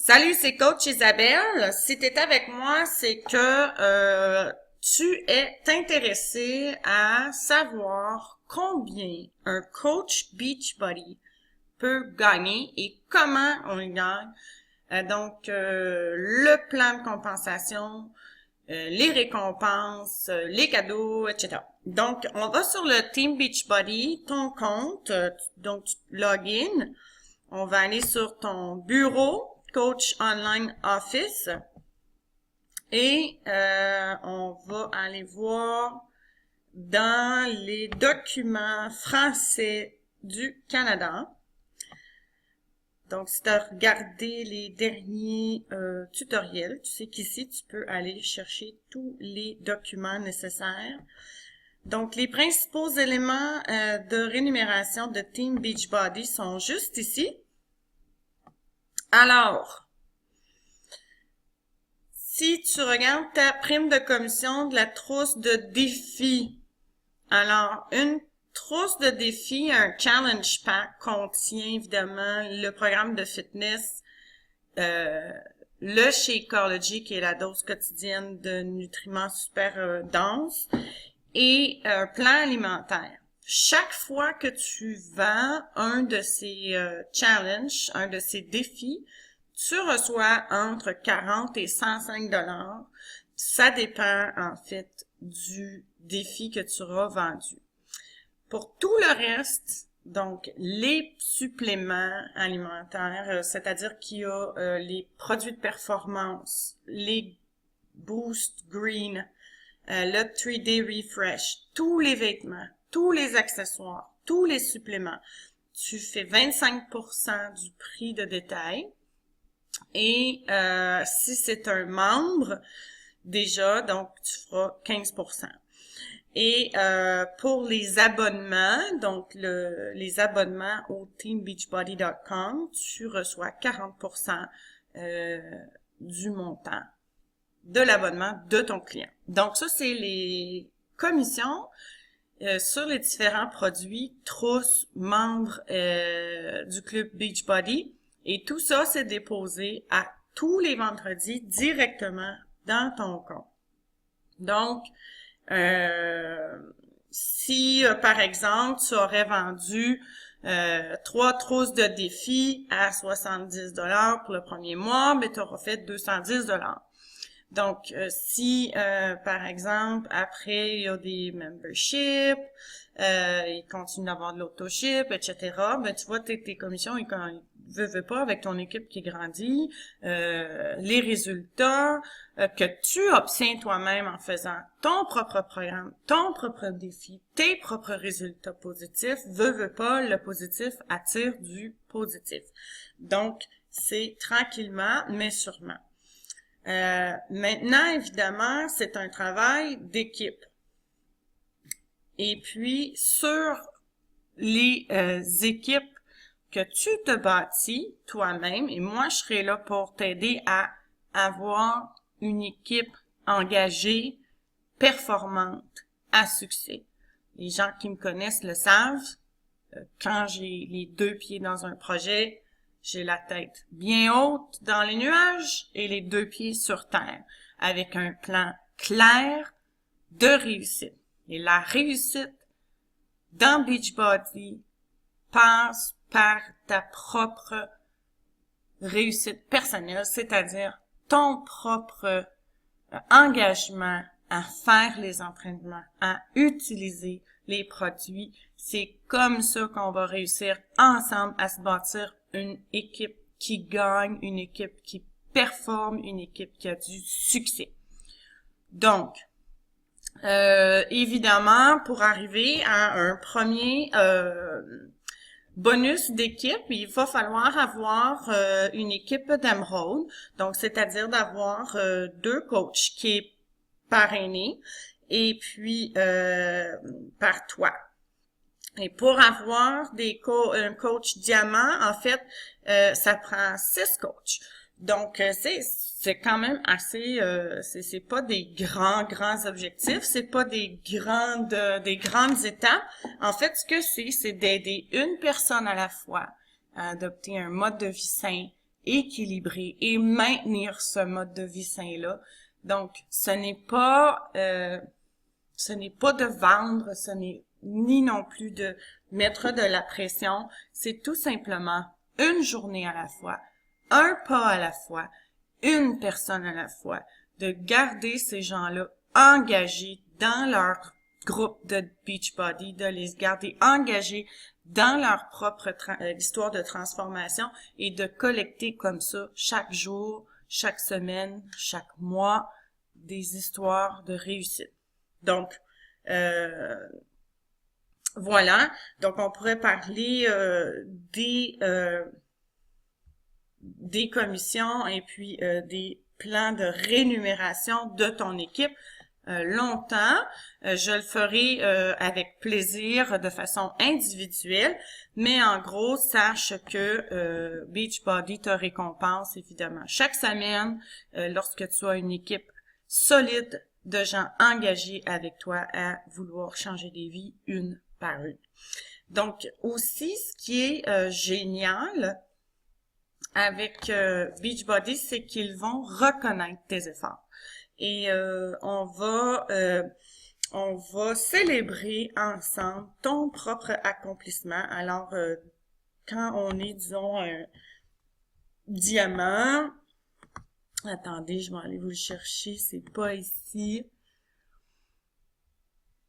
Salut, c'est Coach Isabelle. Si tu es avec moi, c'est que tu es intéressé à savoir combien un coach Beachbody peut gagner et comment on le gagne. Le plan de compensation, les récompenses, les cadeaux, etc. Donc, on va sur le Team Beachbody, ton compte, donc tu login. On va aller sur ton bureau, Coach Online Office, et on va aller voir dans les documents français du Canada. Donc, si tu as regardé les derniers tutoriels, tu sais qu'ici, tu peux aller chercher tous les documents nécessaires. Donc, les principaux éléments de rémunération de Team Beachbody sont juste ici. Alors, si tu regardes ta prime de commission de la trousse de défi, alors une trousse de défi, un challenge pack contient évidemment le programme de fitness, le Shakeology qui est la dose quotidienne de nutriments super denses et un plan alimentaire. Chaque fois que tu vends un de ces challenges, un de ces défis, tu reçois entre 40 et 105 $. Ça dépend, en fait, du défi que tu auras vendu. Pour tout le reste, donc, les suppléments alimentaires, c'est-à-dire qu'il y a les produits de performance, les Boost Green, le 3D Refresh, tous les vêtements, tous les accessoires, tous les suppléments, tu fais 25% du prix de détail. Et si c'est un membre, déjà, donc tu feras 15%. Et pour les abonnements, donc les abonnements au teambeachbody.com, tu reçois 40% du montant de l'abonnement de ton client. Donc ça, c'est les commissions sur les différents produits trousses membres du club Beachbody. Et tout ça, c'est déposé à tous les vendredis directement dans ton compte. Donc, si, par exemple, tu aurais vendu 3 trousses de défi à 70 $ pour le premier mois, ben, tu auras fait 210 $. Donc, si, par exemple, après, il y a des memberships, ils continuent d'avoir de l'auto-ship, etc., ben, tu vois, tes commissions, ils veut pas, avec ton équipe qui grandit, les résultats que tu obtiens toi-même en faisant ton propre programme, ton propre défi, tes propres résultats positifs, veut pas, le positif attire du positif. Donc, c'est tranquillement, mais sûrement. Maintenant, évidemment, c'est un travail d'équipe. Et puis, sur les équipes que tu te bâtis toi-même, et moi, je serai là pour t'aider à avoir une équipe engagée, performante, à succès. Les gens qui me connaissent le savent. Quand j'ai les 2 pieds dans un projet, j'ai la tête bien haute dans les nuages et les 2 pieds sur terre, avec un plan clair de réussite. Et la réussite dans Beachbody passe par ta propre réussite personnelle, c'est-à-dire ton propre engagement à faire les entraînements, à utiliser les produits. C'est comme ça qu'on va réussir ensemble à se bâtir une équipe qui gagne, une équipe qui performe, une équipe qui a du succès. Donc, évidemment, pour arriver à un premier bonus d'équipe, il va falloir avoir une équipe d'Emerald, donc c'est-à-dire d'avoir 2 coachs qui est parrainé et puis par toi. Et pour avoir un coach diamant, en fait, ça prend 6 coachs. Donc, c'est quand même assez, c'est pas des grands objectifs, c'est pas des grandes étapes. En fait, ce que c'est d'aider une personne à la fois à adopter un mode de vie sain équilibrer et maintenir ce mode de vie sain-là. Donc, ce n'est pas de vendre, ce n'est ni non plus de mettre de la pression, c'est tout simplement une journée à la fois, un pas à la fois, une personne à la fois, de garder ces gens-là engagés dans leur groupe de Beachbody, de les garder engagés dans leur propre histoire de transformation et de collecter comme ça chaque jour, chaque semaine, chaque mois, des histoires de réussite. Donc, voilà. Donc, on pourrait parler des commissions et puis des plans de rémunération de ton équipe longtemps. Je le ferai avec plaisir de façon individuelle, mais en gros, sache que Beachbody te récompense évidemment chaque semaine lorsque tu as une équipe solide de gens engagés avec toi à vouloir changer des vies une par une. Donc, aussi, ce qui est génial avec Beachbody, c'est qu'ils vont reconnaître tes efforts. Et on va célébrer ensemble ton propre accomplissement. Alors, quand on est, disons, un diamant, attendez, je vais aller vous le chercher, c'est pas ici.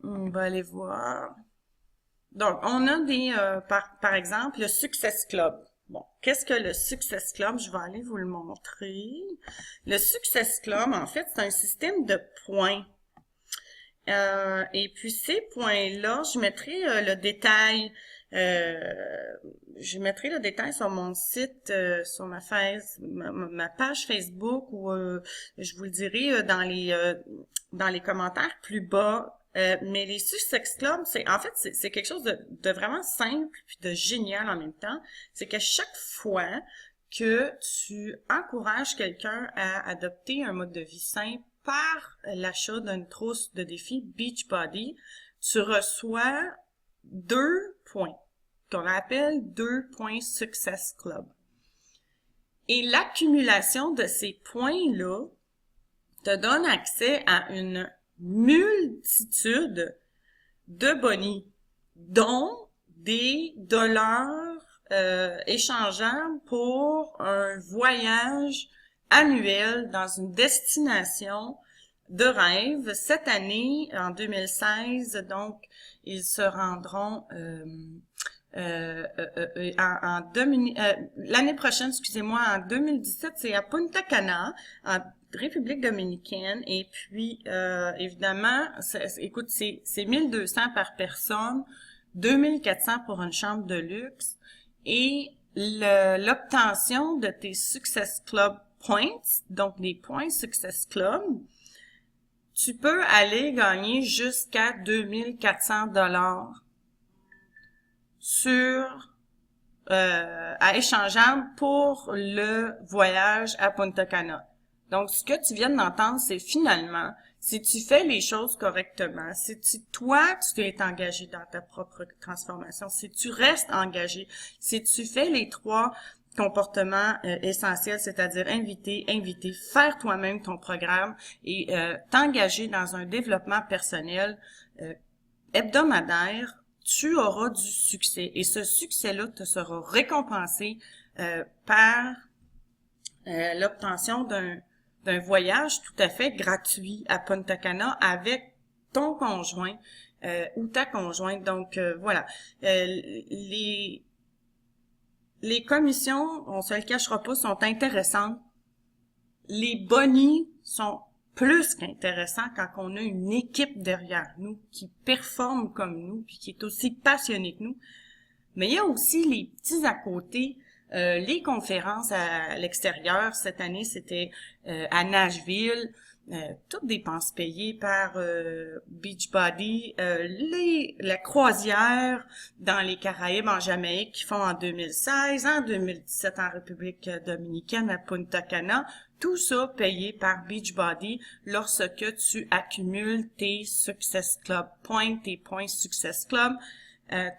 On va aller voir. Donc, on a des, par exemple, le Success Club. Bon, qu'est-ce que le Success Club? Je vais aller vous le montrer. Le Success Club, en fait, c'est un système de points. Et puis, ces points-là, je mettrai le détail. Je mettrai le détail sur mon site, sur ma page Facebook, ou je vous le dirai dans les commentaires plus bas. Mais les Success Club, c'est quelque chose de vraiment simple puis de génial en même temps. C'est que chaque fois que tu encourages quelqu'un à adopter un mode de vie sain par l'achat d'une trousse de défi Beachbody, tu reçois 2 points qu'on appelle 2 points Success Club. Et l'accumulation de ces points-là te donne accès à une multitude de bonnies, dont des dollars échangeables pour un voyage annuel dans une destination de rêve. Cette année, en 2016, donc, ils se rendront l'année prochaine, excusez-moi, en 2017, c'est à Punta Cana, en République dominicaine, et puis évidemment, écoute, c'est 1200 par personne, 2400 pour une chambre de luxe, et l'obtention de tes Success Club Points, donc les points Success Club, tu peux aller gagner jusqu'à 2400 $ à échangeable pour le voyage à Punta Cana. Donc, ce que tu viens d'entendre, c'est finalement, si tu fais les choses correctement, si toi, tu es engagé dans ta propre transformation, si tu restes engagé, si tu fais les 3 comportements essentiels, c'est-à-dire inviter, faire toi-même ton programme et t'engager dans un développement personnel hebdomadaire, tu auras du succès. Et ce succès-là te sera récompensé par l'obtention d'un voyage tout à fait gratuit à Punta Cana avec ton conjoint ou ta conjointe. Donc, voilà. Les commissions, on se le cachera pas, sont intéressantes. Les bonnies sont plus qu'intéressants quand on a une équipe derrière nous qui performe comme nous puis qui est aussi passionnée que nous. Mais il y a aussi les petits à côté, les conférences à l'extérieur. Cette année, c'était à Nashville. Toutes dépenses payées par Beachbody, la croisière dans les Caraïbes en Jamaïque qu'ils font en 2016, en 2017 en République dominicaine à Punta Cana, tout ça payé par Beachbody lorsque tu accumules tes Success Club Points, tes points Success Club.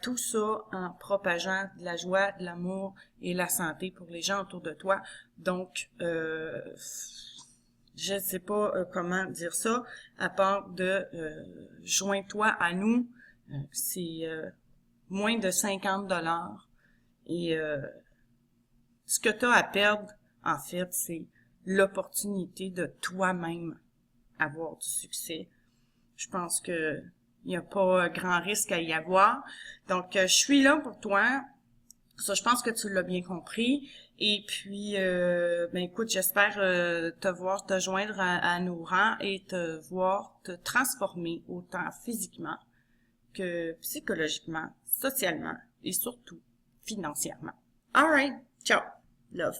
tout ça en propageant de la joie, de l'amour et la santé pour les gens autour de toi. Donc, je ne sais pas comment dire ça, à part de joins-toi à nous. C'est moins de 50 $. Et ce que tu as à perdre, en fait, c'est l'opportunité de toi-même avoir du succès. Je pense que il n'y a pas grand risque à y avoir. Donc, je suis là pour toi. Ça, je pense que tu l'as bien compris. Et puis, ben écoute, j'espère te joindre à nos rangs et te voir te transformer autant physiquement que psychologiquement, socialement et surtout financièrement. All right. Ciao. Love.